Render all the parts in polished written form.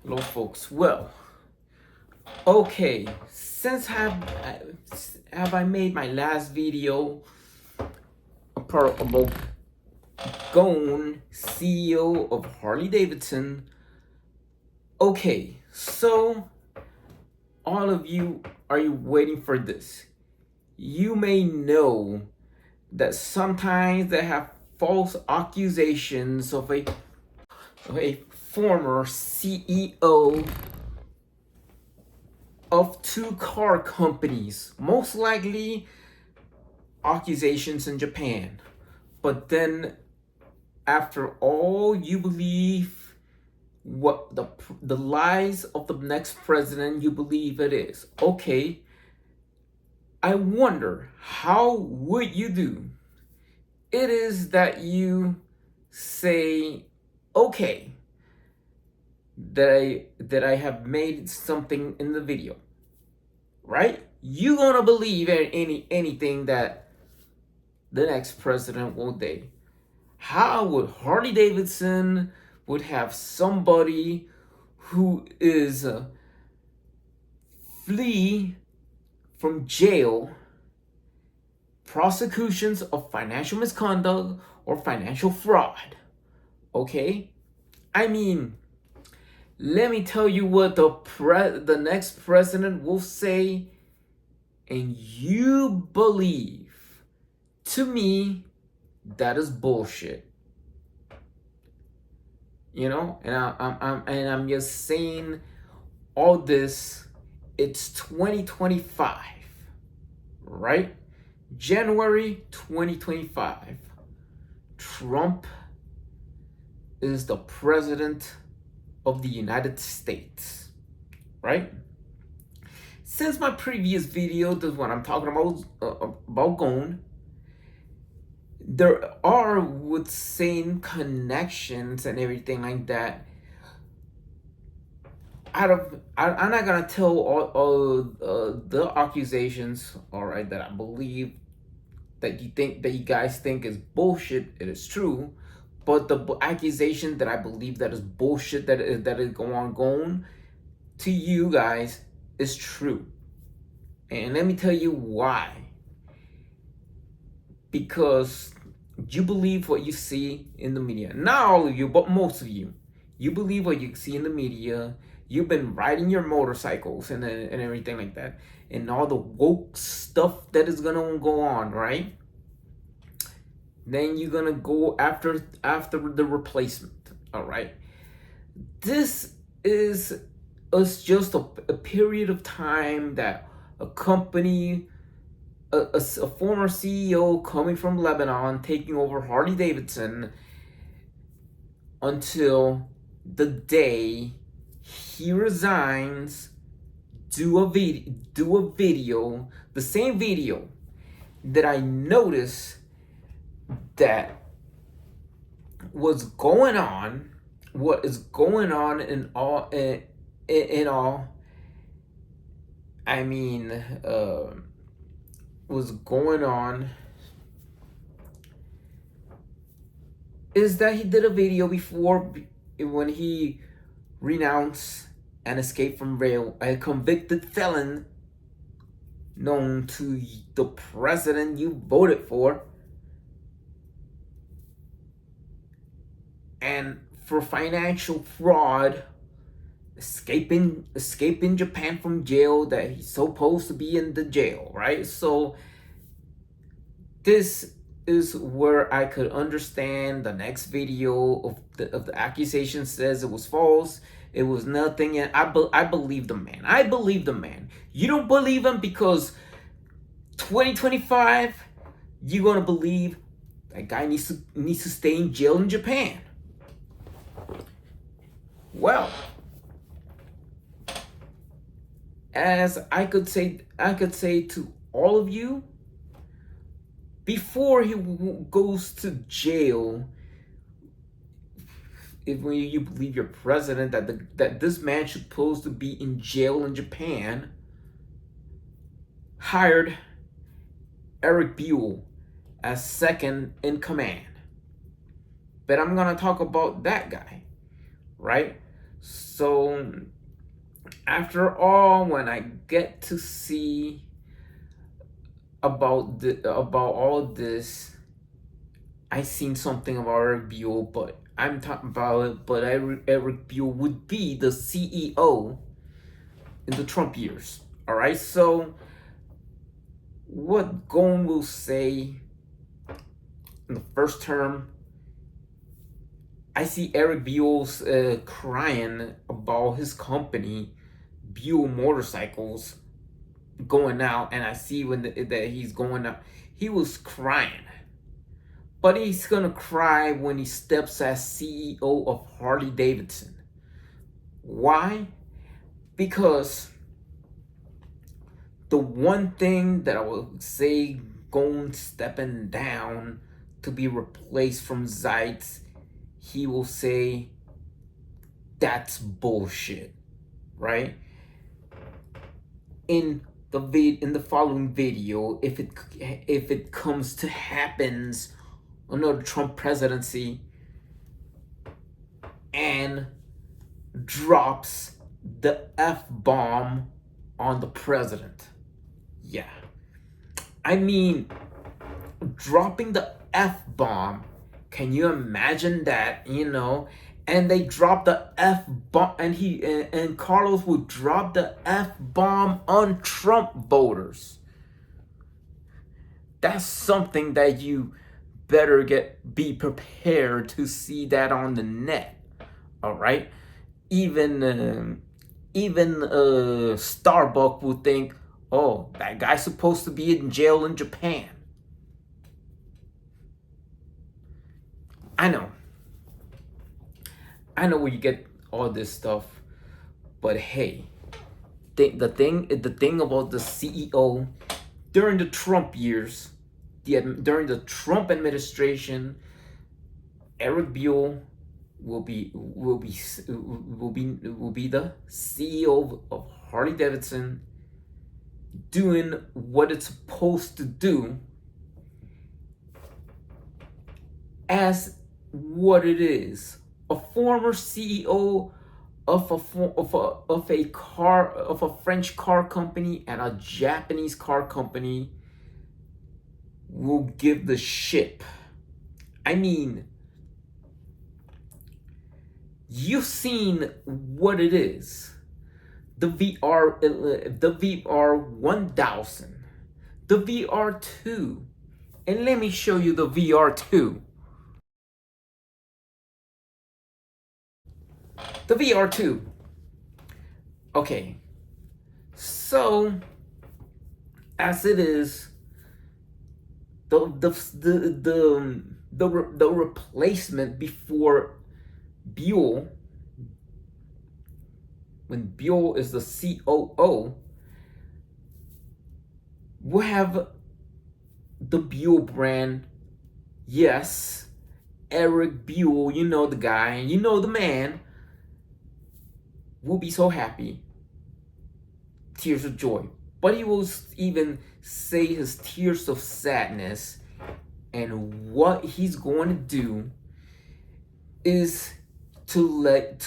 Hello, folks. Well, okay. Since have I made my last video about Gone, CEO of Harley-Davidson? Okay, so all of you, are you waiting for this? You may know that sometimes they have false accusations of a former CEO of two car companies, most likely accusations in Japan. But then, after all, you believe what the lies of the next president, you believe it is. Okay, I wonder, how would you do? It is that you say, okay, that I have made something in the video, right? You gonna believe anything that the next president will do. How would Harley Davidson would have somebody who is flee from jail, prosecutions of financial misconduct or financial fraud? Okay, I mean, let me tell you what the next president will say, and you believe. To me, that is bullshit. You know, and I'm just saying all this. It's 2025, right? January 2025. Trump is the president of the United States, right? Since my previous video, this is what I'm talking about Gone, there are with same connections and everything like that. I'm not gonna tell all the accusations, all right, that I believe that you guys think is bullshit. It is true, but the accusation that I believe that is bullshit, that is going to you guys, is true. And let me tell you why. Because you believe what you see in the media. Not all of you, but most of you. You believe what you see in the media. You've been riding your motorcycles and everything like that. And all the woke stuff that is gonna go on, right? Then you're gonna go after the replacement. Alright. This is just a period of time that a company, a former CEO coming from Lebanon, taking over Harley-Davidson until the day he resigns, do a video, the same video that I noticed that was going on, what is going on in all, I mean, was going on is that he did a video before when he renounced and escaped from jail, a convicted felon known to the president you voted for, and for financial fraud, escaping Japan from jail, that he's supposed to be in the jail, right? So this is where I could understand the next video of the accusation says it was false. It was nothing, and I believe the man. I believe the man. You don't believe him because 2025, you're gonna believe that guy needs to stay in jail in Japan. Well, as I could say to all of you, before he goes to jail, when you believe your president that this man supposed to be in jail in Japan, hired Erik Buell as second in command. But I'm gonna talk about that guy, right? So after all, when I get to see about all this, I seen something about Erik Buell, but I'm talking about it. But Erik Buell would be the CEO in the Trump years. All right. So what Gone will say in the first term, I see Erik Buell's crying about his company, Buell Motorcycles, going out, and I see that he's going out. He was crying. But he's gonna cry when he steps as CEO of Harley-Davidson. Why? Because the one thing that I would say going stepping down to be replaced from Zeitz, he will say that's bullshit, right? In the following video, if it comes to happens another Trump presidency and drops the F-bomb on the president. Yeah. I mean, dropping the F-bomb, can you imagine that, And they drop the F-bomb, and Carlos would drop the F-bomb on Trump voters. That's something that you better be prepared to see that on the net. All right, even Starbucks would think, oh, that guy's supposed to be in jail in Japan. I know where you get all this stuff, but hey, the thing about the CEO during the Trump years, during the Trump administration, Erik Buell will be the CEO of Harley-Davidson, doing what it's supposed to do as what it is, a former CEO of a French car company and a Japanese car company will give the ship. I mean, you've seen what it is. The VR 1000, the VR 2, and let me show you the VR 2. The VR 2. Okay, so as it is, the replacement before Buell, when Buell is the COO, we'll have the Buell brand. Yes, Erik Buell, you know the guy, you know the man, will be so happy. Tears of joy. But he will even say his tears of sadness, and what he's going to do is to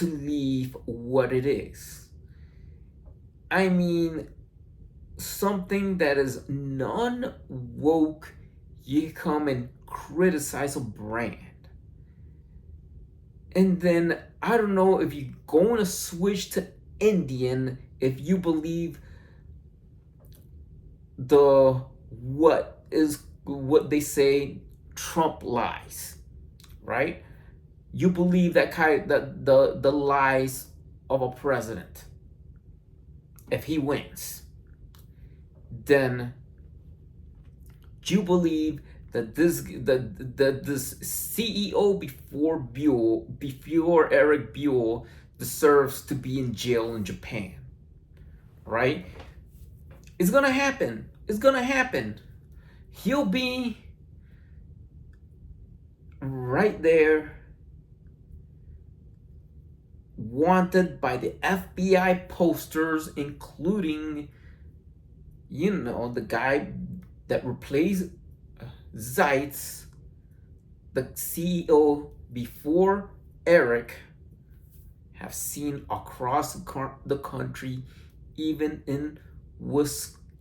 leave what it is. I mean, something that is non-woke, you come and criticize a brand. And then, I don't know if you're going to switch to Indian, if you believe what they say, Trump lies, right? You believe that the lies of a president. If he wins, then you believe that this CEO before Erik Buell deserves to be in jail in Japan, right? It's gonna happen. It's gonna happen. He'll be right there, wanted by the FBI posters, including, the guy that replaced Zeitz, the CEO before Erik, have seen across the country, even in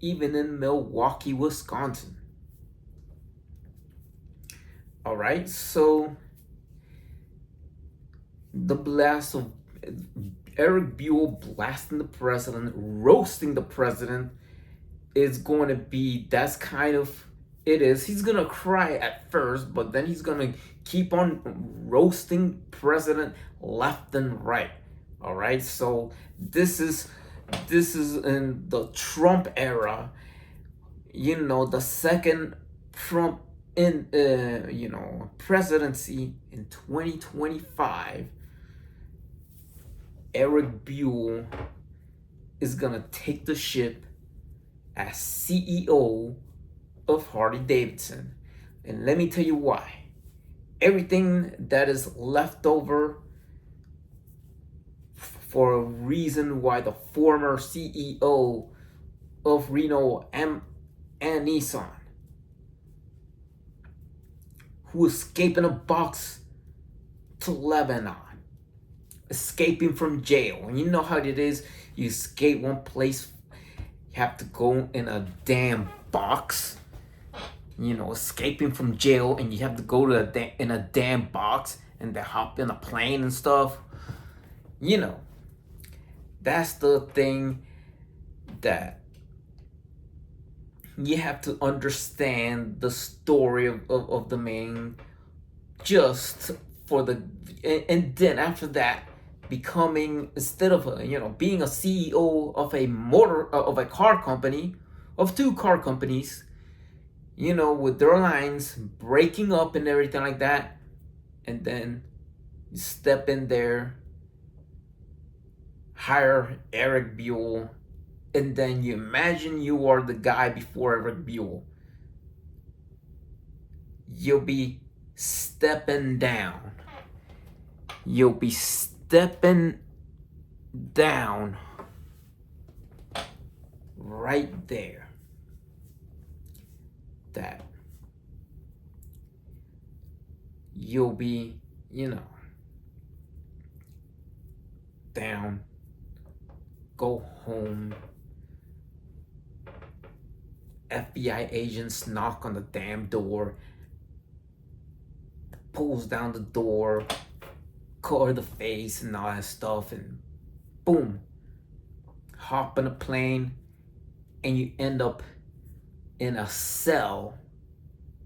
even in Milwaukee, Wisconsin. All right, so the blast of Erik Buell blasting the president, roasting the president, is going to be, that's kind of, it is. He's going to cry at first, but then he's going to keep on roasting president left and right. All right, so this is in the Trump era, the second Trump in presidency in 2025. Erik Buell is gonna take the ship as CEO of Harley-Davidson. And let me tell you why. Everything that is left over for a reason why the former CEO of Renault and Nissan, who escaped in a box to Lebanon, escaping from jail. And you know how it is, you escape one place, you have to go in a damn box, escaping from jail, and you have to go to in a damn box, and then hop in a plane and stuff. That's the thing that you have to understand the story of the man, just for the, and then after that, becoming, instead of being a CEO of a car company, of two car companies, with their lines breaking up and everything like that, and then you step in there, hire Erik Buell, and then you imagine you are the guy before Erik Buell. You'll be stepping down. You'll be stepping down right there. That you'll be, down, go home. FBI agents knock on the damn door, pulls down the door, cover the face and all that stuff, and boom, hop in a plane, and you end up in a cell,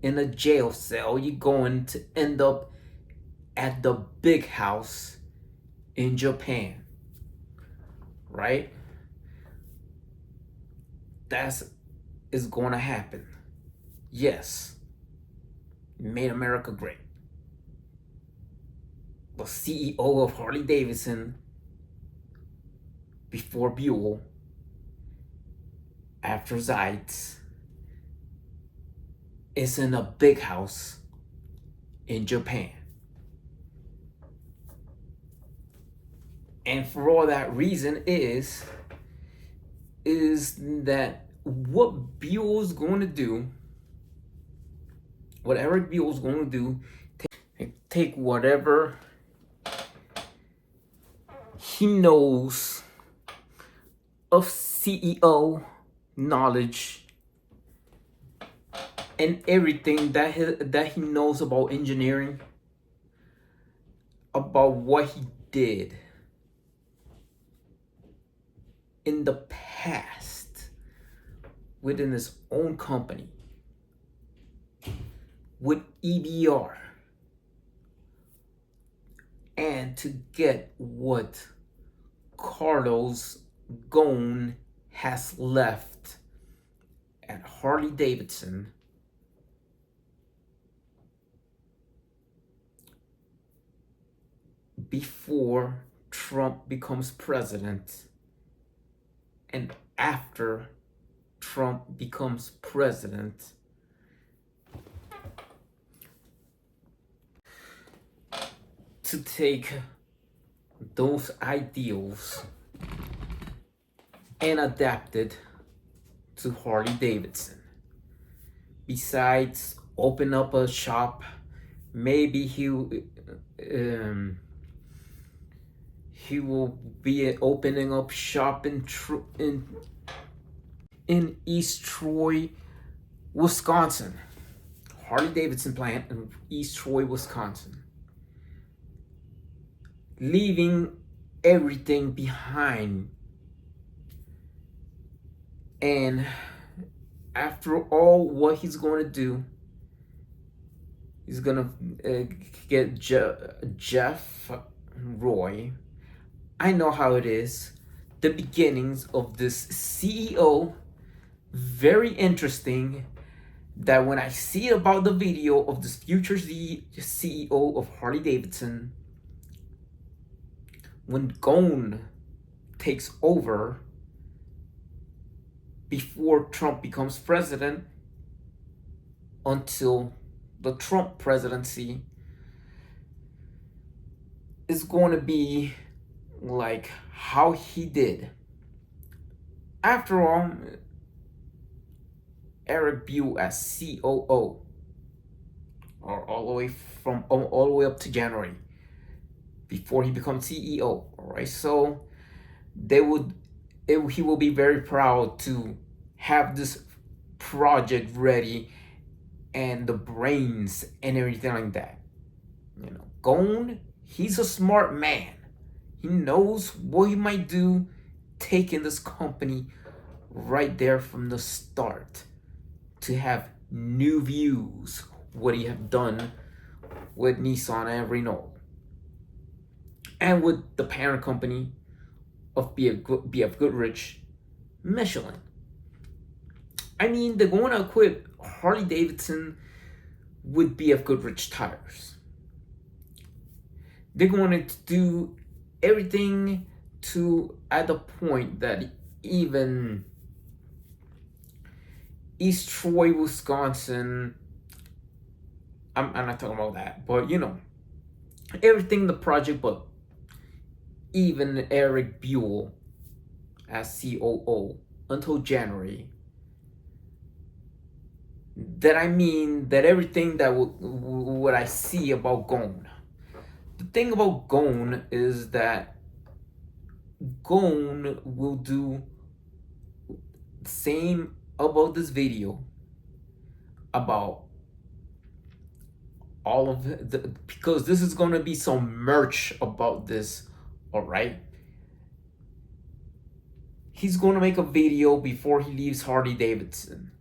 in a jail cell. You're going to end up at the big house in Japan, right? That's is going to happen. Yes, made America great. The CEO of Harley-Davidson before Buell, after Zeitz, is in a big house in Japan. And for all that reason is that what Buell's going to do, what Erik Buell's going to do, take whatever he knows of CEO knowledge and everything that he knows about engineering, about what he did in the past within his own company with EBR, and to get what Carlos Ghosn has left at Harley-Davidson, before Trump becomes president and after Trump becomes president, to take those ideals and adapt it to Harley-Davidson. Besides open up a shop, maybe he will be opening up shop in East Troy, Wisconsin. Harley-Davidson plant in East Troy, Wisconsin. Leaving everything behind. And after all what he's going to do, he's going to get Jeff Roy. I know how it is. The beginnings of this CEO, very interesting. That when I see about the video of this future CEO of Harley-Davidson, when Ghosn takes over before Trump becomes president, until the Trump presidency, is going to be like how he did. After all, Erik Buell as COO, or all the way up to January, before he becomes CEO. All right, so he will be very proud to have this project ready and the brains and everything like that. Ghosn, he's a smart man. He knows what he might do, taking this company right there from the start to have new views, what he have done with Nissan and Renault, and with the parent company of BF Goodrich, Michelin. I mean, they're going to equip Harley-Davidson with BF Goodrich tires. They're going to do everything to at the point that even East Troy, Wisconsin, I'm not talking about that, but everything the project, but even Erik Buell as COO until January. That I mean that everything that what I see about Ghosn. The thing about Ghosn is that Ghosn will do the same about this video, about all of because this is going to be some merch about this. All right, he's going to make a video before he leaves Harley-Davidson,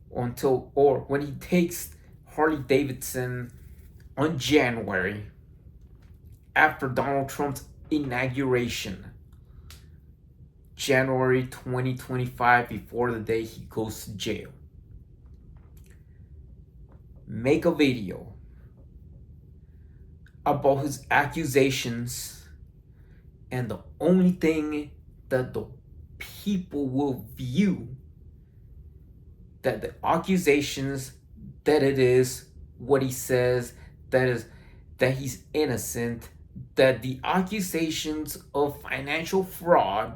or when he takes Harley-Davidson on January, after Donald Trump's inauguration, January 2025, before the day he goes to jail. Make a video about his accusations, and the only thing that the people will view, that the accusations, that it is what he says, that he's innocent, that the accusations of financial fraud,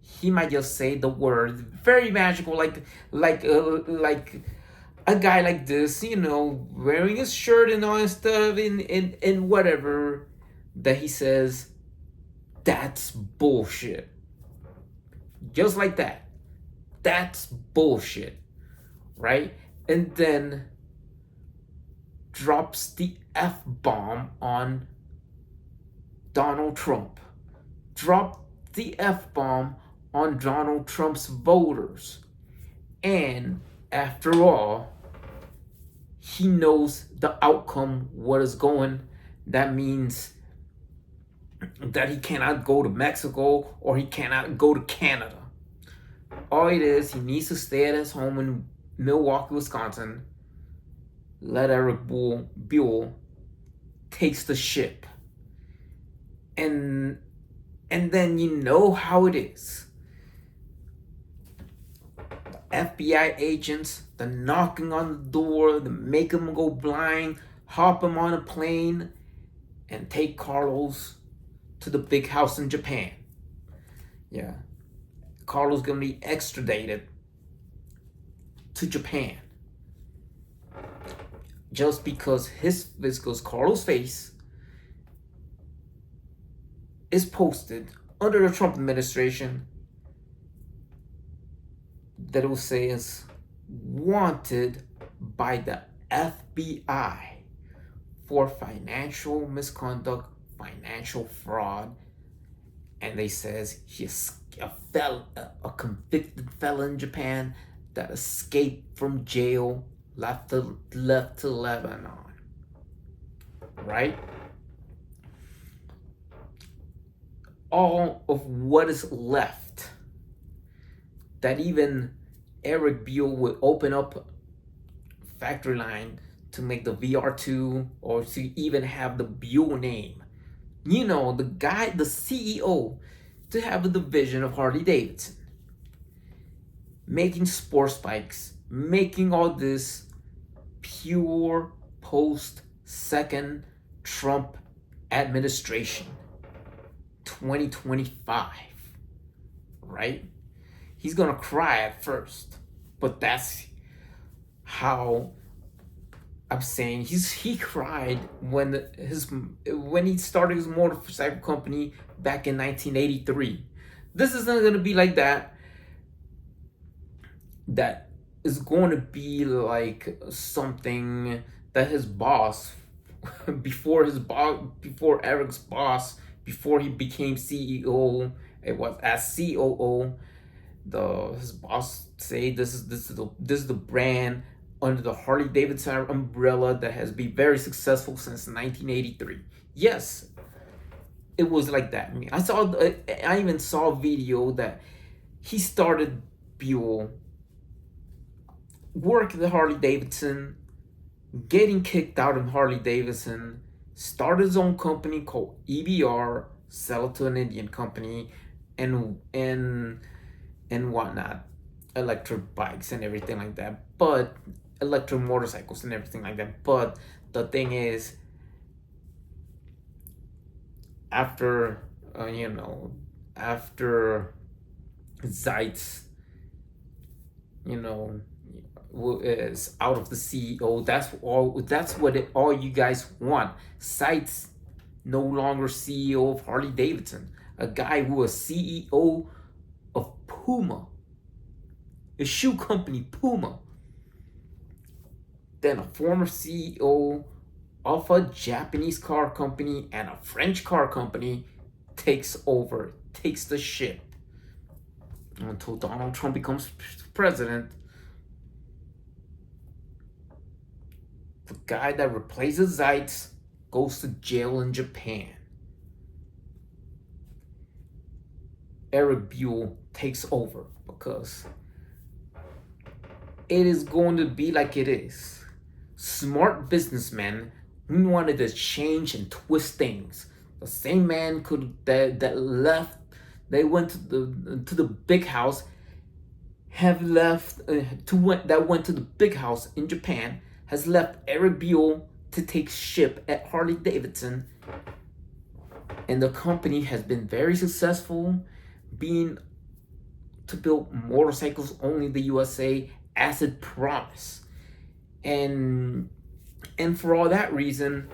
he might just say the word very magical, like a guy like this, wearing his shirt and all that stuff, and whatever, that he says, that's bullshit. Just like that. That's bullshit. Right? And then drops the F-bomb on Donald Trump. Drop the F-bomb on Donald Trump's voters. And after all, he knows the outcome, what is going. That means that he cannot go to Mexico, or he cannot go to Canada. All it is, he needs to stay at his home in Milwaukee, Wisconsin. Let Erik Buell takes the ship. And then you know how it is. The FBI agents, the knocking on the door, the make him go blind, hop him on a plane, and take Carlos to the big house in Japan. Yeah. Carlos gonna be extradited to Japan. Just because Carlos' face is posted under the Trump administration that will say is wanted by the FBI for financial misconduct, financial fraud, and they says he's a convicted felon in Japan that escaped from jail, left to Lebanon, right? All of what is left, that even Erik Buell would open up a factory line to make the VR2 or to even have the Buell name. You know, the guy, the CEO, to have a division of Harley-Davidson, making sports bikes, making all this pure post-second Trump administration, 2025, right? He's gonna cry at first, but that's how I'm saying he cried when he started his motorcycle company back in 1983. This is not gonna be like that. That is going to be like something that his boss, before Eric's boss, before he became CEO, it was as COO. His boss say this is the brand under the Harley-Davidson umbrella that has been very successful since 1983. Yes, it was like that. I even saw a video that he started Buell, worked at Harley-Davidson, getting kicked out of Harley-Davidson, started his own company called EBR, sell it to an Indian company, and whatnot, electric bikes and everything like that, but electric motorcycles and everything like that. But the thing is, after after Zeitz, is out of the CEO, that's what all you guys want. Zeitz no longer CEO of Harley-Davidson, a guy who was CEO of Puma, a shoe company, Puma, then a former CEO of a Japanese car company and a French car company takes the ship until Donald Trump becomes president. The guy that replaces Zeitz goes to jail in Japan. Erik Buell takes over because it is going to be like it is. Smart businessmen who wanted to change and twist things. The same man that left. They went to the big house. Have left that went to the big house in Japan. Has left Erik Buell to take ship at Harley-Davidson, and the company has been very successful, being to build motorcycles only in the USA as it promised. And for all that reason,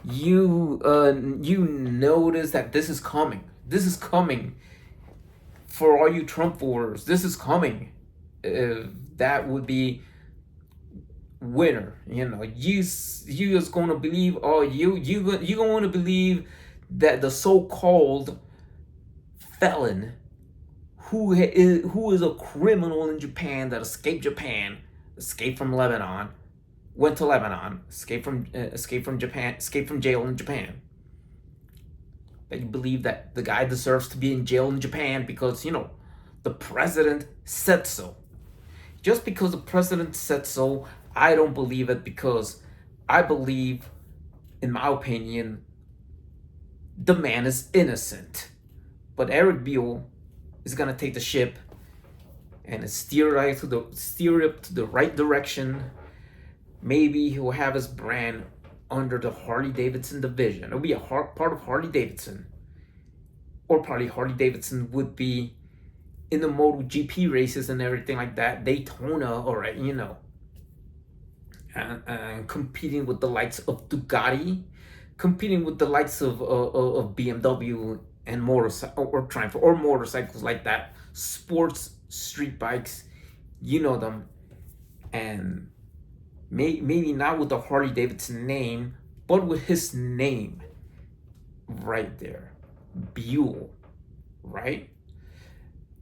you notice that this is coming. This is coming for all you Trump voters. This is coming. That would be winner. You just gonna believe, you gonna believe that the so-called felon who is a criminal in Japan that escaped from Lebanon, went to Lebanon, escaped from jail in Japan. That you believe that the guy deserves to be in jail in Japan because the president said so. Just because the president said so, I don't believe it, because I believe, in my opinion, the man is innocent. But Erik Buell is gonna take the ship and steer it to the right direction. Maybe he'll have his brand under the Harley-Davidson division. It'll be a part of Harley-Davidson, or probably Harley-Davidson would be in the MotoGP races and everything like that, Daytona, or and competing with the likes of Ducati, competing with the likes of BMW and motorcycle or Triumph or motorcycles like that, sports street bikes, you know them, and maybe not with the Harley Davidson name, but with his name right there, Buell, right?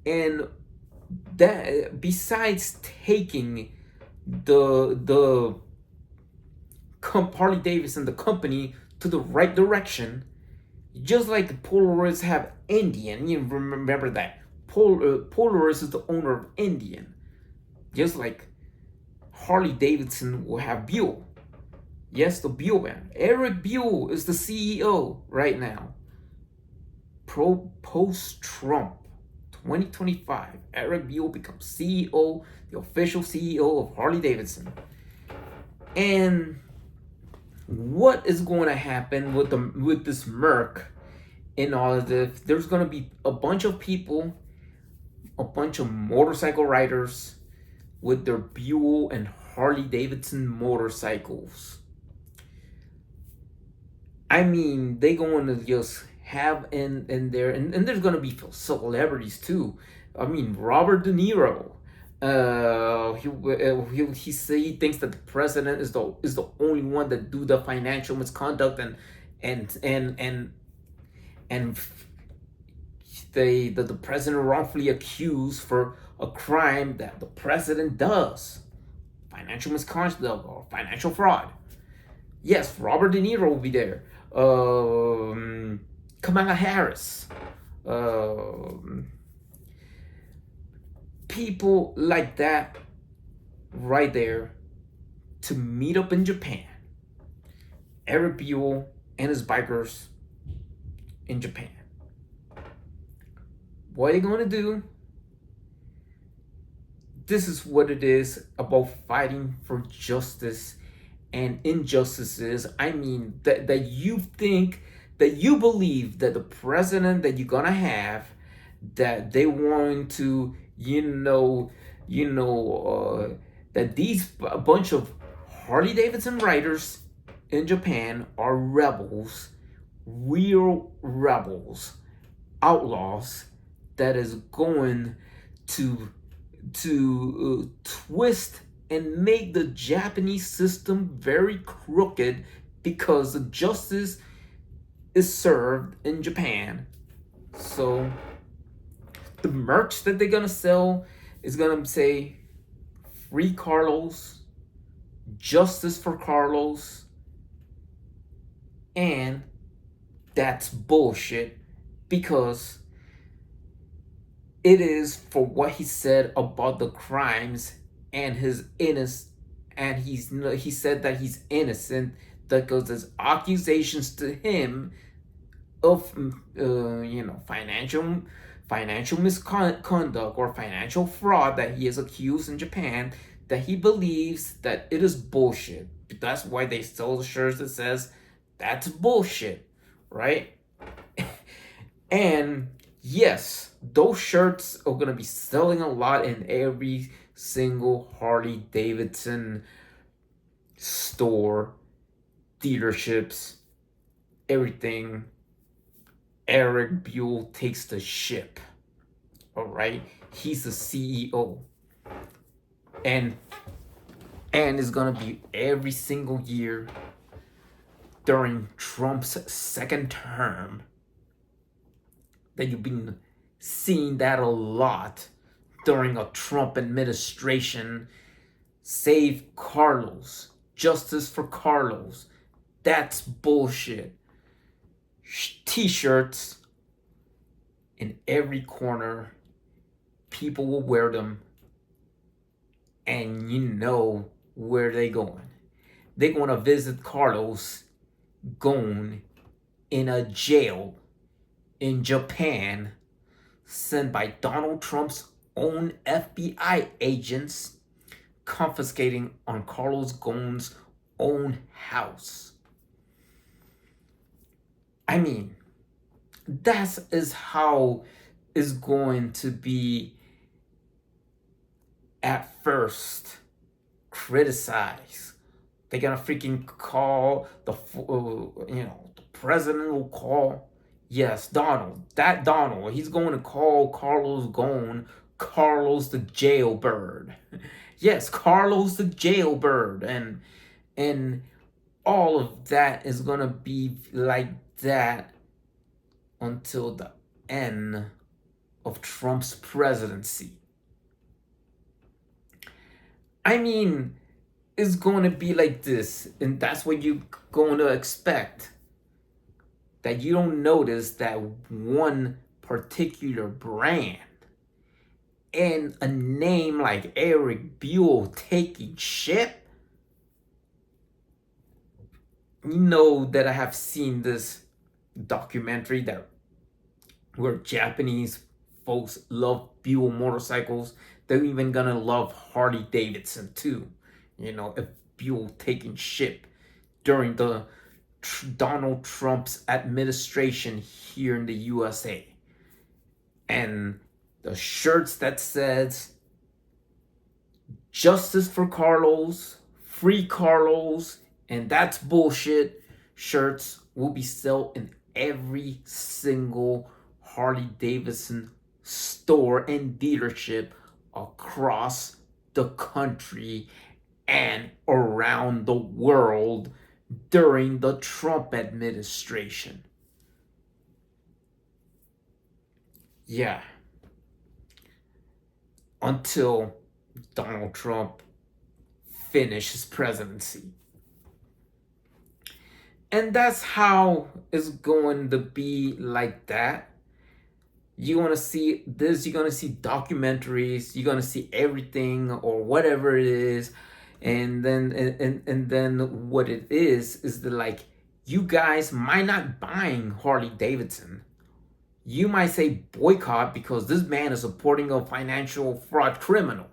And that besides taking the Harley Davidson, the company, to the right direction, just like the Polaroids have Indian, you remember that Polaroids is the owner of Indian, just like Harley Davidson will have Buell. Yes, the Buell man. Erik Buell is the CEO right now. Post Trump 2025, Erik Buell becomes CEO, the official CEO of Harley Davidson. And what is going to happen with this Merc in all of this? There's going to be a bunch of people, a bunch of motorcycle riders with their Buell and Harley Davidson motorcycles. I mean, they going to just have in there, and there's going to be celebrities too. I mean, Robert De Niro. He thinks that the president is the only one that do the financial misconduct and and and and the president wrongfully accused for a crime that the president does, financial misconduct or financial fraud. Yes, Robert De Niro will be there. Kamala Harris. People like that right there to meet up in Japan. Erik Buell and his bikers in Japan. What are they going to do? This is what it is about fighting for justice and injustices. I mean, that you think, that you believe that the president that you're gonna have, that they want to, that these a bunch of Harley Davidson riders in Japan are rebels, real rebels, outlaws that is going to twist and make the Japanese system very crooked, because the justice is served in Japan. So the merch that they're gonna sell is gonna say "Free Carlos," "Justice for Carlos," and that's bullshit, because it is for what he said about the crimes and his innocence, and he said that he's innocent, because there's accusations to him of financial misconduct or financial fraud that he is accused in Japan, that he believes that it is bullshit. That's why they sell the shirts that says that's bullshit, right? And yes, those shirts are gonna be selling a lot in every single Harley Davidson store, dealerships, everything. Erik Buell takes the ship. All right, he's the CEO, and it's gonna be every single year during Trump's second term that you've been seeing that a lot during a Trump administration. Save Carlos, justice for Carlos. That's bullshit. T-shirts in every corner. People will wear them, and you know where they going. They're going to visit Carlos Ghosn in a jail in Japan, sent by Donald Trump's own FBI agents, confiscating on Carlos Ghosn's own house. I mean, that is how is going to be at first criticized. They're gonna freaking call the president will call Yes, Donald. That Donald. He's going to call Carlos Ghosn Carlos the Jailbird. Yes, Carlos the Jailbird. And all of that is gonna be like that until the end of Trump's presidency. I mean, it's going to be like this, and that's what you're going to expect. That you don't notice that one particular brand and a name like Erik Buell taking shit. You know that I have seen this documentary that where Japanese folks love Buell motorcycles. They're even gonna love Harley-Davidson too. You know, if Buell taking shit during the Donald Trump's administration here in the USA. And the shirts that says justice for Carlos, free Carlos, and that's bullshit shirts will be sold in every single Harley-Davidson store and dealership across the country and around the world during the Trump administration. Yeah. Until Donald Trump finishes his presidency. And that's how it's going to be like that. You're going to see this, you're going to see documentaries, you're going to see everything or whatever it is. And then what it is that like you guys might not buying Harley Davidson. You might say boycott because this man is supporting a financial fraud criminal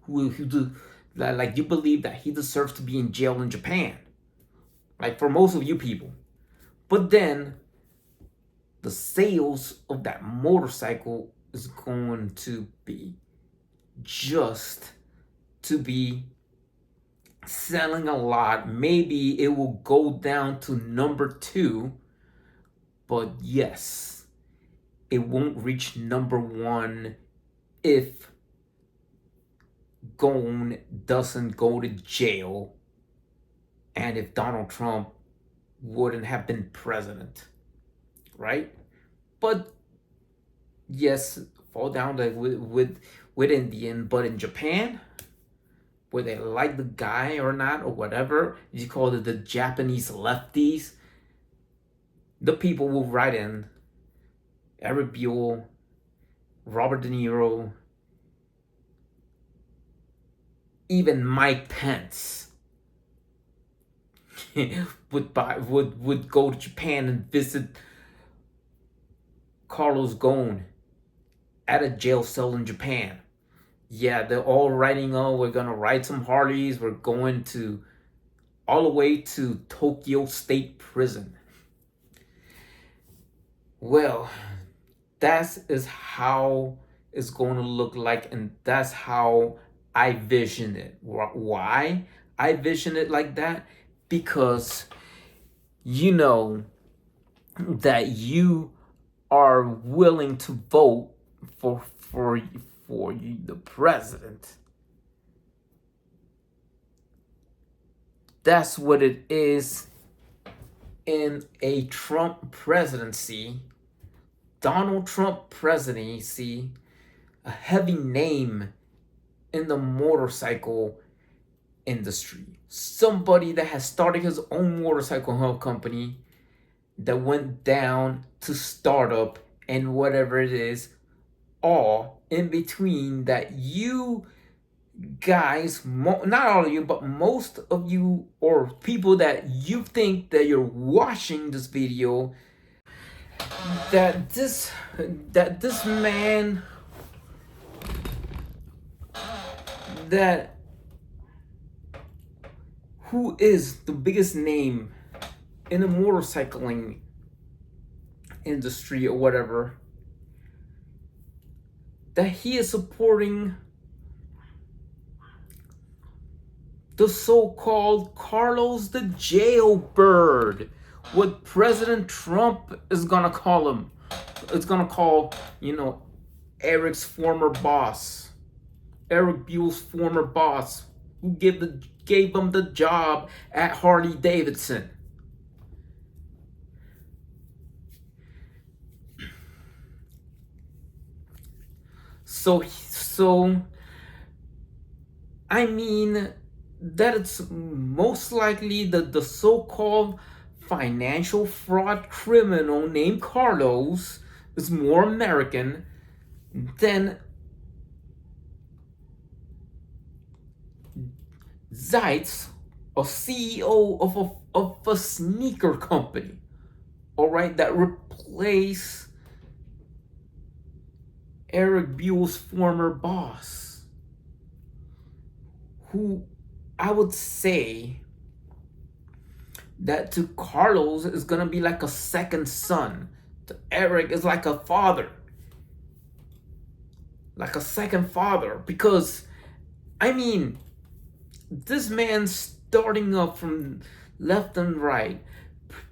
who like you believe that he deserves to be in jail in Japan. Like for most of you people. But then the sales of that motorcycle is going to be just to be selling a lot. Maybe it will go down to number 2. But yes, it won't reach number 1 if Ghosn doesn't go to jail and if Donald Trump wouldn't have been president, right? But yes, fall down with Indian, but in Japan, whether they like the guy or not or whatever, you call it the Japanese lefties, the people will write in Erik Buell, Robert De Niro, even Mike Pence would go to Japan and visit Carlos Ghosn at a jail cell in Japan. Yeah, they're all writing, oh, we're gonna ride some Harleys, we're going to all the way to Tokyo State Prison. Well, that is how it's going to look like, and that's how I vision it. Why I vision it like that? Because you know that you are willing to vote for you, the president. That's what it is in a Trump presidency. Donald Trump presidency, a heavy name in the motorcycle industry. Somebody that has started his own motorcycle company that went down to startup and whatever it is, all in between that you guys, not all of you, but most of you or people that you think that you're watching this video, that this man that who is the biggest name in the motorcycling industry or whatever, that he is supporting the so-called Carlos the Jailbird, what President Trump is gonna call him. It's gonna call, Erik's former boss, Erik Buell's former boss, who gave him the job at Harley-Davidson. So I mean that it's most likely that the so-called financial fraud criminal named Carlos is more American than Zeitz, a CEO of a sneaker company, all right, that replaced Erik Buell's former boss, who I would say that to Carlos is gonna be like a second son. To Erik is like a father, like a second father, because I mean, this man starting up from left and right,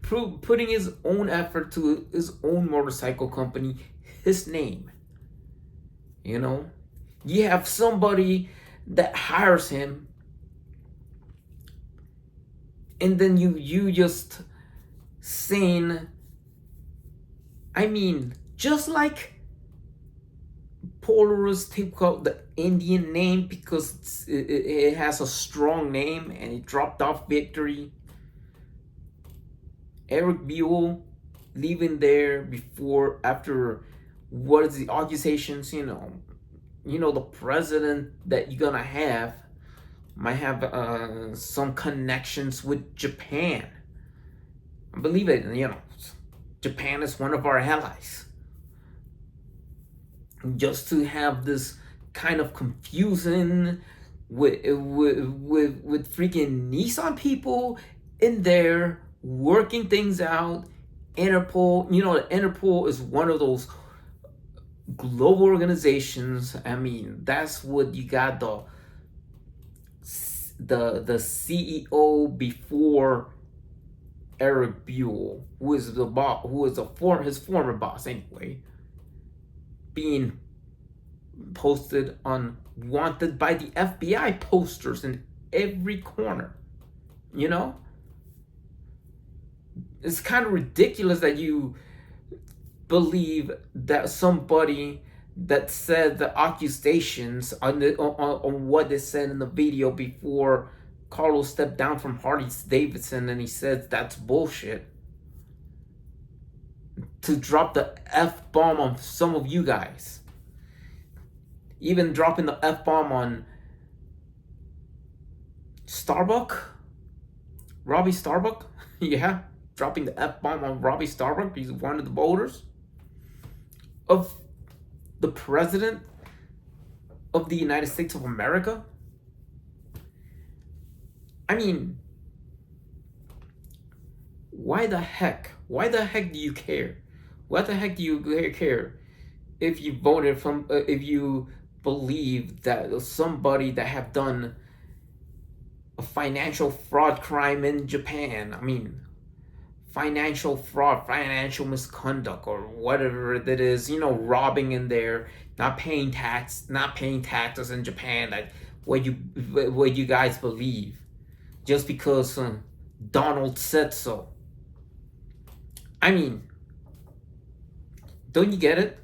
putting his own effort to his own motorcycle company, his name. You have somebody that hires him, and then you just saying, I mean, just like Polaris took out the Indian name because it has a strong name and it dropped off Victory. Erik Buell leaving there after what is the accusations, the president that you're gonna have might have some connections with Japan. I believe it, Japan is one of our allies. Just to have this kind of confusion with freaking Nissan people in there working things out. Interpol, Interpol is one of those global organizations. I mean, that's what you got the CEO before Erik Buell, who is the boss, his former boss anyway, being posted on wanted by the FBI posters in every corner. It's kind of ridiculous that you believe that somebody that said the accusations on what they said in the video before Carlos stepped down from Harley-Davidson, and he said that's bullshit, to drop the F-bomb on some of you guys. Even dropping the F-bomb on Robbie Starbuck. Yeah, dropping the F-bomb on Robbie Starbuck. He's one of the voters of the president of the United States of America. I mean, why the heck do you care? What the heck do you care if you voted if you believe that somebody that have done a financial fraud crime in Japan, I mean, financial fraud, financial misconduct, or whatever it is, robbing in there, not paying taxes in Japan, like what you guys believe, just because Donald said so. I mean, don't you get it?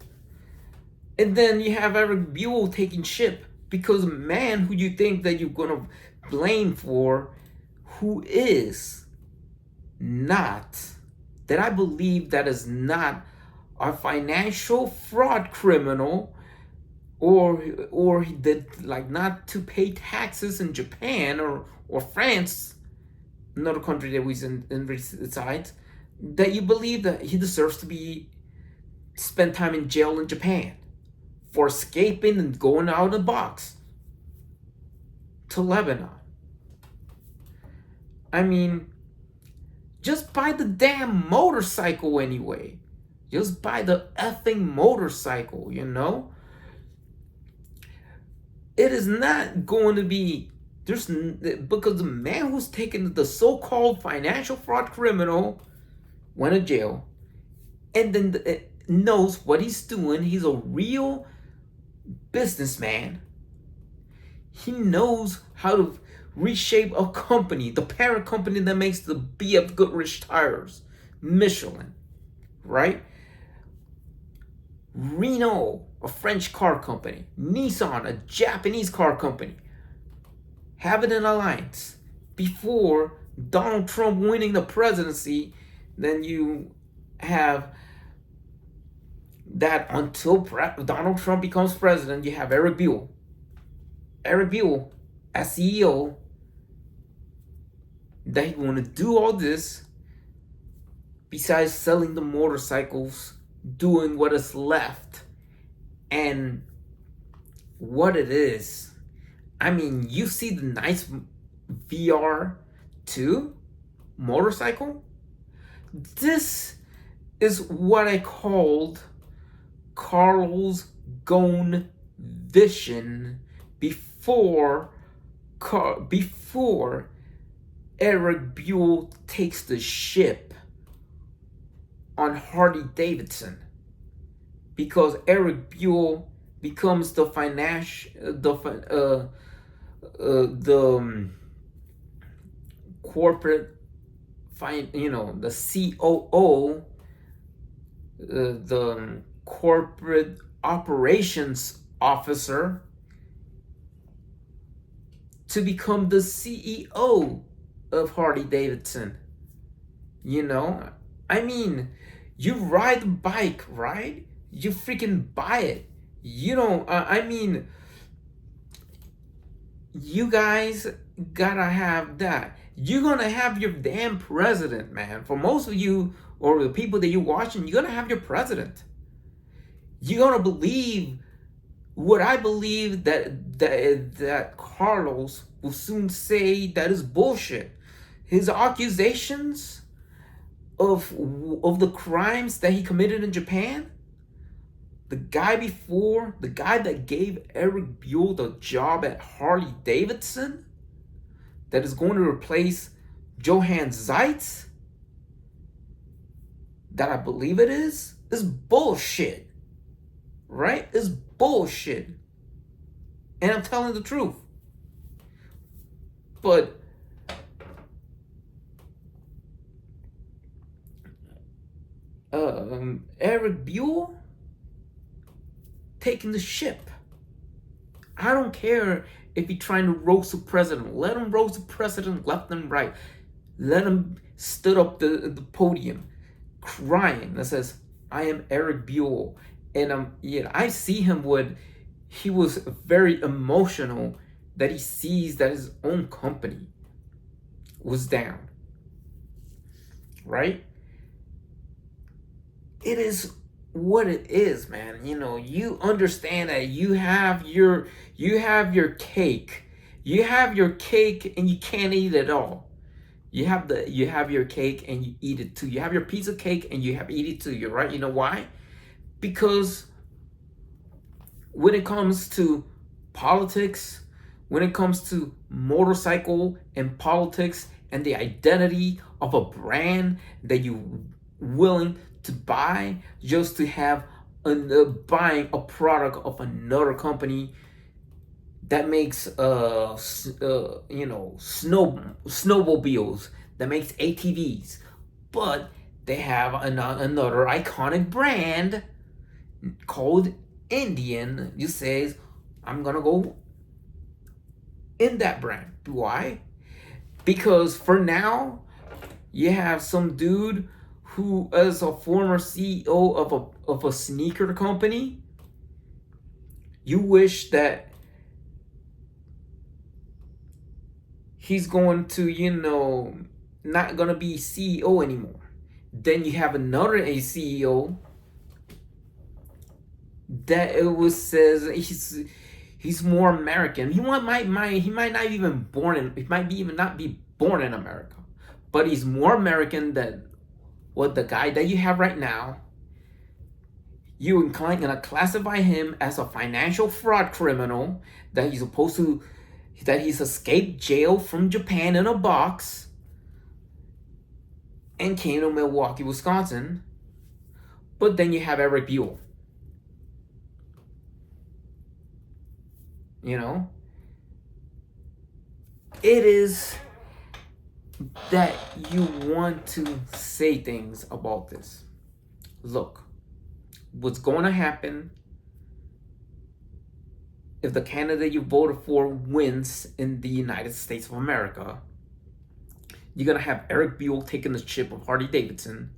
And then you have Erik Buell taking shit because a man who you think that you're gonna blame for, who is not, that I believe that is not a financial fraud criminal, or he did like not to pay taxes in Japan or France, another country that was in resides, that you believe that he deserves to spend time in jail in Japan for escaping and going out of the box to Lebanon. I mean, just buy the damn motorcycle anyway. Just buy the effing motorcycle, It is not going to be, because the man who's taken the so-called financial fraud criminal went to jail, and then knows what he's doing. He's a real businessman. He knows how to reshape a company, the parent company that makes the BF Goodrich tires, Michelin, right? Renault, a French car company, Nissan, a Japanese car company, having an alliance before Donald Trump winning the presidency. Then you have that until Donald Trump becomes president, you have Erik Buell. Erik Buell, as CEO, that he want to do all this besides selling the motorcycles, doing what is left. And what it is, I mean, you see the nice VR2 motorcycle? This is what I called Carl's Ghosn vision before Erik Buell takes the ship on Harley-Davidson, because Erik Buell becomes the corporate, the COO, the corporate operations officer, to become the CEO of Harley-Davidson. I mean, you ride the bike, right? You freaking buy it. You don't, you guys gotta have that. You're gonna have your damn president, man. For most of you, or the people that you're watching, you're gonna have your president. You're gonna believe what I believe, that Carlos will soon say that is bullshit. His accusations of the crimes that he committed in Japan, the guy that gave Erik Buell the job at Harley-Davidson, that is going to replace Johann Zeitz, that I believe it is bullshit. Right? It's bullshit. And I'm telling the truth. But Erik Buell taking the ship. I don't care if he's trying to roast the president. Let him roast the president left and right. Let him stood up the podium crying that says, "I am Erik Buell." And I see him when he was very emotional that he sees that his own company was down. Right? It is what it is, man. You understand that you have your cake. You have your cake and you can't eat it all. You have your cake and you eat it too. You have your piece of cake and you eat it too. You're right. You know why? Because when it comes to politics, when it comes to motorcycle and politics and the identity of a brand that you're willing to buy just to have buying a product of another company that makes snowmobiles, that makes ATVs, but they have another iconic brand called Indian. You says, I'm gonna go in that brand. Why? Because for now, you have some dude who is a former CEO of a sneaker company. You wish that he's going to, not gonna be CEO anymore. Then you have another CEO that says he's more American. He might not even not be born in America, but he's more American than what the guy that you have right now. You're gonna classify him as a financial fraud criminal, that he's escaped jail from Japan in a box, and came to Milwaukee, Wisconsin. But then you have Erik Buell. You know, it is that you want to say things about this. Look, what's going to happen if the candidate you voted for wins in the United States of America? You're going to have Erik Buell taking the chip of Harley-Davidson.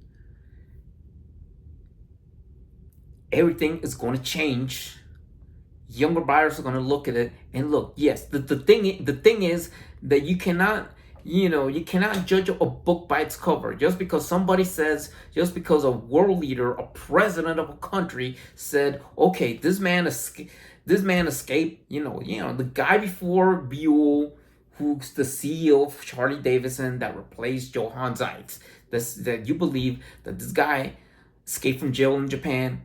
Everything is going to change. Younger buyers are going to look at it and look. Yes, the thing is that you cannot judge a book by its cover. Just because somebody says, just because a world leader, a president of a country said, okay, this man escaped. The guy before Buell, who's the CEO of Harley-Davidson that replaced Johann Zeitz, that you believe that this guy escaped from jail in Japan,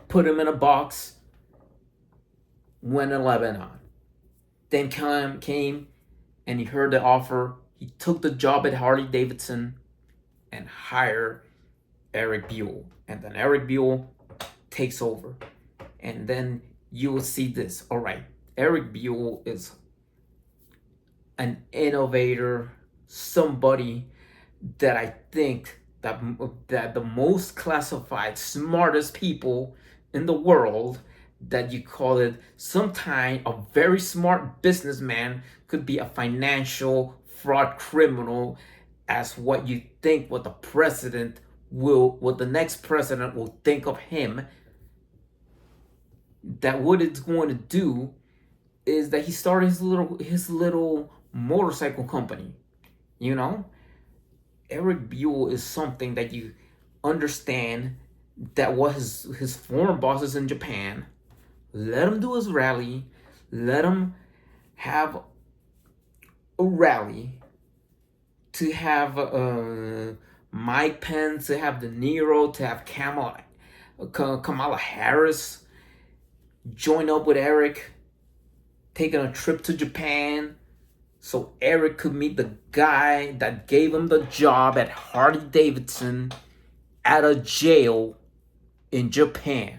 put him in a box, went to Lebanon. Then came and he heard the offer. He took the job at Harley-Davidson and hired Erik Buell. And then Erik Buell takes over. And then you will see this. All right, Erik Buell is an innovator, somebody that I think that the most classified, smartest people in the world, that you call it sometime a very smart businessman, could be a financial fraud criminal, as what you think what the next president will think of him. That what it's going to do is that he started his little motorcycle company. Erik Buell is something that you understand, that was his former bosses in Japan. Let him do his rally. Let him have a rally to have Mike Pence, to have De Niro, to have Kamala Harris join up with Erik, taking a trip to Japan, so Erik could meet the guy that gave him the job at Harley-Davidson at a jail in Japan.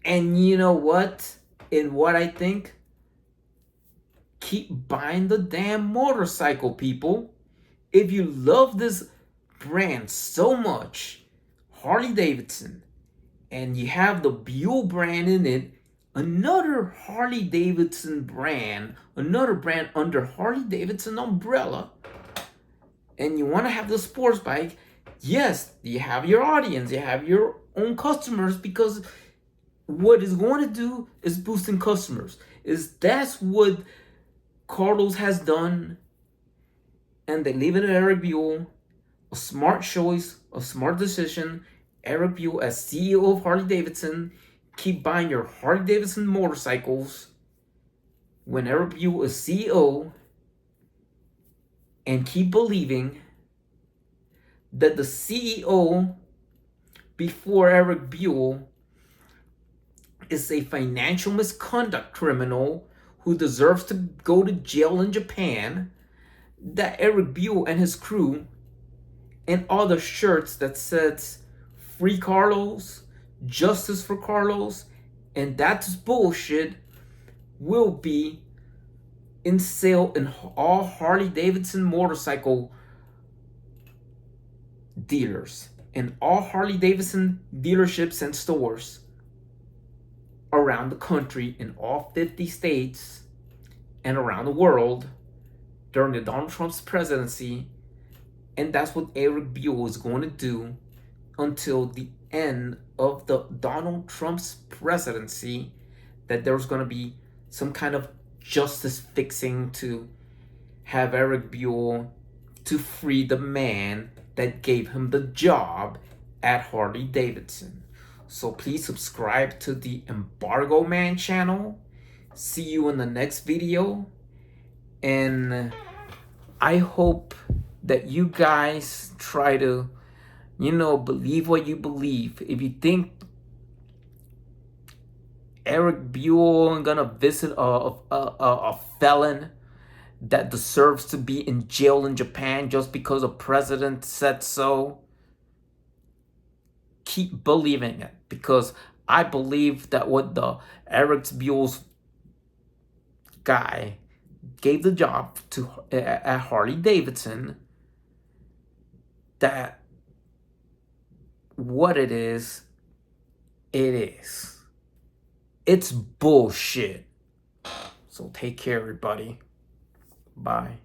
And you know what? In what I think? Keep buying the damn motorcycle, people. If you love this brand so much, Harley-Davidson, and you have the Buell brand in it, another Harley-Davidson brand, another brand under Harley-Davidson umbrella, and you want to have the sports bike, yes, you have your audience, you have your own customers, because what it's going to do is boosting customers. That's what Carlos has done, and they leave it at Erik Buell. A smart choice, a smart decision. Erik Buell as CEO of Harley-Davidson. Keep buying your Harley-Davidson motorcycles when Erik Buell is CEO, and keep believing that the CEO before Erik Buell is a financial misconduct criminal who deserves to go to jail in Japan, that Erik Buell and his crew and all the shirts that says "Free Carlos," "Justice for Carlos," and that's bullshit, will be in sale in all Harley-Davidson motorcycle dealers, in all Harley-Davidson dealerships and stores around the country, in all 50 states and around the world during the Donald Trump's presidency. And that's what Erik Buell is going to do until the end of the Donald Trump's presidency, that there's going to be some kind of justice fixing to have Erik Buell to free the man that gave him the job at Harley-Davidson. So please subscribe to the Embargo Man channel. See you in the next video. And I hope that you guys try to, believe what you believe. If you think Erik Buell is gonna visit a felon that deserves to be in jail in Japan just because a president said so. Keep believing it, because I believe that what the Erik Buell's guy gave the job to at Harley-Davidson, that what it is, it is. It's bullshit. So take care, everybody. Bye.